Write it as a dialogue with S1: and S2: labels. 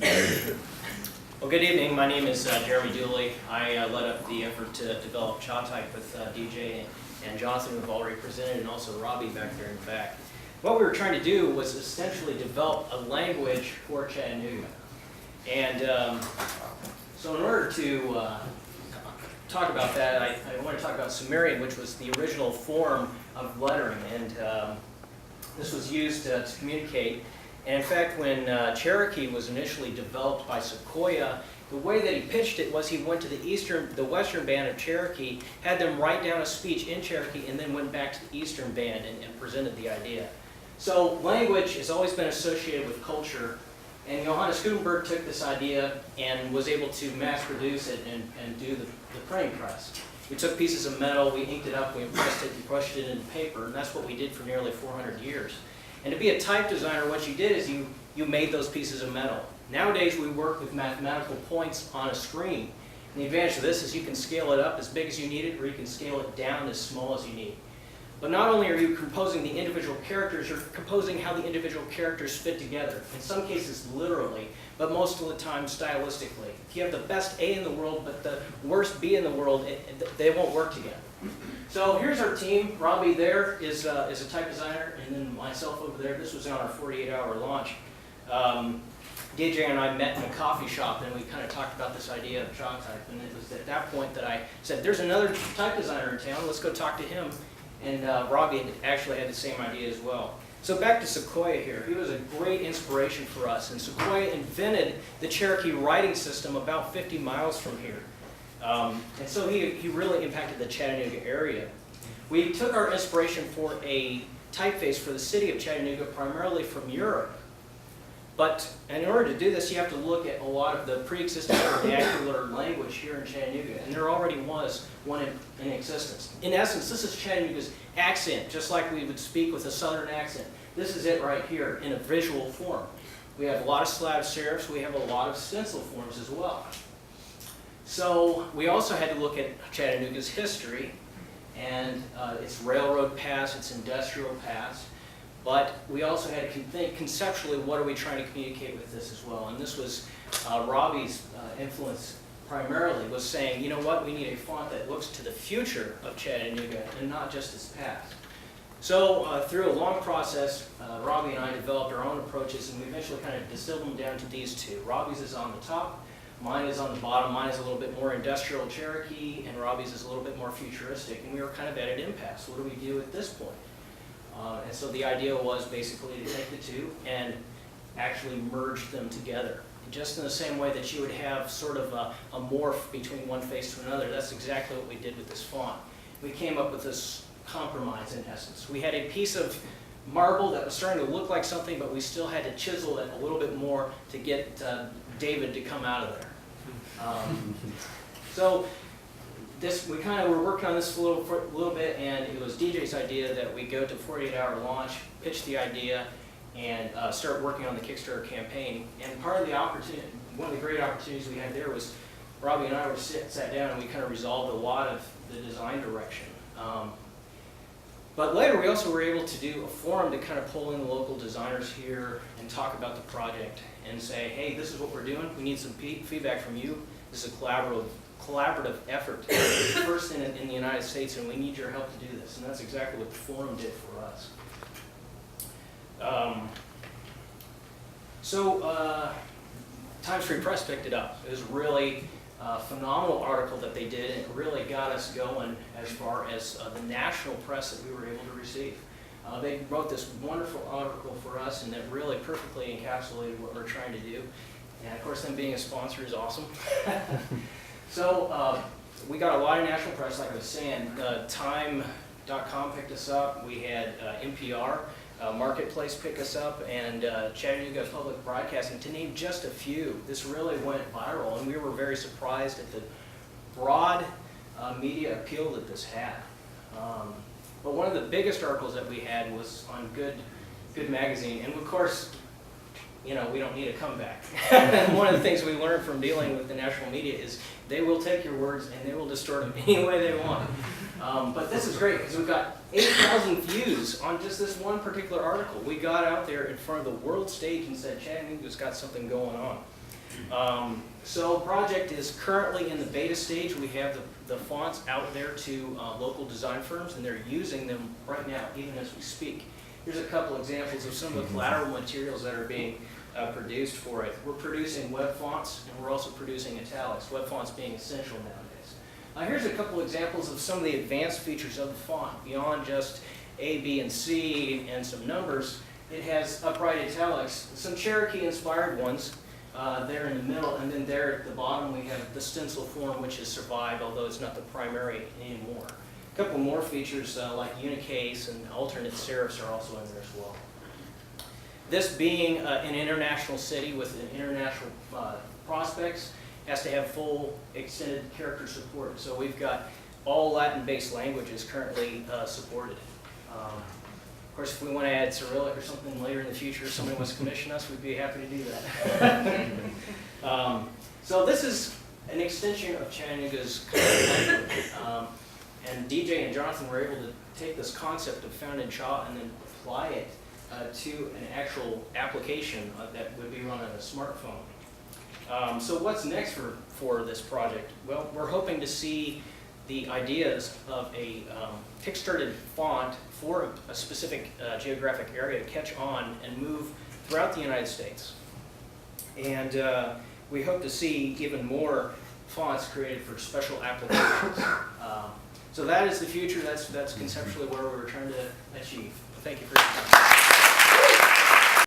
S1: Well, good evening. My name is Jeremy Dooley. I led up the effort to develop CHA-Type with DJ and Jonathan, who have already presented, and also Robbie back there in the back. What we were trying to do was essentially develop a language for Chattanooga. And so in order to talk about that, I want to talk about Sumerian, which was the original form of lettering. And this was used to communicate. And in fact, when Cherokee was initially developed by Sequoyah, the way that he pitched it was he went to the western band of Cherokee, had them write down a speech in Cherokee, and then went back to the eastern band and presented the idea. So language has always been associated with culture, and Johannes Gutenberg took this idea and was able to mass produce it and do the printing press. We took pieces of metal, we inked it up, we impressed it, and brushed it into paper, and that's what we did for nearly 400 years. And to be a type designer, what you did is you made those pieces of metal. Nowadays, we work with mathematical points on a screen. And the advantage of this is you can scale it up as big as you need it, or you can scale it down as small as you need. But not only are you composing the individual characters, you're composing how the individual characters fit together. In some cases, literally, but most of the time, stylistically. If you have the best A in the world, but the worst B in the world, they won't work together. So here's our team. Robbie there is a type designer, and then myself over there. This was on our 48-hour launch. DJ and I met in a coffee shop, and we kind of talked about this idea of CHA-Type. And it was at that point that I said, there's another type designer in town. Let's go talk to him. And Robbie actually had the same idea as well. So back to Sequoyah here. He was a great inspiration for us. And Sequoyah invented the Cherokee writing system about 50 miles from here. And so he really impacted the Chattanooga area. We took our inspiration for a typeface for the city of Chattanooga primarily from Europe. But in order to do this, you have to look at a lot of the pre-existing vernacular language here in Chattanooga. And there already was one in existence. In essence, this is Chattanooga's accent, just like we would speak with a southern accent. This is it right here in a visual form. We have a lot of slab serifs. We have a lot of stencil forms as well. So we also had to look at Chattanooga's history and its railroad past, its industrial past. But we also had to think conceptually, what are we trying to communicate with this as well? And this was Robbie's influence primarily, was saying, you know what, we need a font that looks to the future of Chattanooga and not just its past. So through a long process, Robbie and I developed our own approaches, and we eventually kind of distilled them down to these two. Robbie's is on the top, mine is on the bottom. Mine is a little bit more industrial Cherokee, and Robbie's is a little bit more futuristic. And we were kind of at an impasse. What do we do at this point? And so the idea was basically to take the two and actually merge them together. Just in the same way that you would have sort of a morph between one face to another, that's exactly what we did with this font. We came up with this compromise in essence. We had a piece of marble that was starting to look like something, but we still had to chisel it a little bit more to get David to come out of there. We kind of were working on this for a little bit, and it was DJ's idea that we go to 48-hour launch, pitch the idea, and start working on the Kickstarter campaign. And part of the opportunity, one of the great opportunities we had there was Robbie and I sat down and we kind of resolved a lot of the design direction. But later we also were able to do a forum to kind of pull in the local designers here and talk about the project and say, hey, this is what we're doing. We need some feedback from you. This is a collaborative effort, first in the United States, and we need your help to do this. And that's exactly what the forum did for us. Times Free Press picked it up. It was really a phenomenal article that they did, and it really got us going as far as the national press that we were able to receive. They wrote this wonderful article for us, and that really perfectly encapsulated what we're trying to do. And of course, them being a sponsor is awesome. So we got a lot of national press, like I was saying. Time.com picked us up. We had NPR, Marketplace pick us up, and Chattanooga Public Broadcasting, to name just a few. This really went viral, and we were very surprised at the broad media appeal that this had. But one of the biggest articles that we had was on Good Magazine, and of course, you know, we don't need a comeback. One of the things we learned from dealing with the national media is they will take your words and they will distort them any way they want. But this is great because we've got 8,000 views on just this one particular article. We got out there in front of the world stage and said, Chattanooga's got something going on. So the project is currently in the beta stage. We have the fonts out there to local design firms, and they're using them right now, even as we speak. Here's a couple examples of some of the collateral materials that are being produced for it. We're producing web fonts, and we're also producing italics, web fonts being essential nowadays. Here's a couple examples of some of the advanced features of the font. Beyond just A, B, and C, and some numbers, it has upright italics, some Cherokee-inspired ones there in the middle, and then there at the bottom we have the stencil form, which has survived, although it's not the primary anymore. A couple more features like unicase and alternate serifs are also in there as well. This being an international city with an international prospects, has to have full extended character support. So we've got all Latin-based languages currently supported. Of course, if we want to add Cyrillic or something later in the future, if somebody wants to commission us, we'd be happy to do that. So this is an extension of Chattanooga's language. And DJ and Jonathan were able to take this concept of found in Cha and then apply it to an actual application that would be run on a smartphone. So what's next for this project? Well, we're hoping to see the ideas of a kickstarted font for a specific geographic area to catch on and move throughout the United States. And we hope to see even more fonts created for special applications. So that is the future. That's conceptually where we're trying to achieve. Thank you for your time.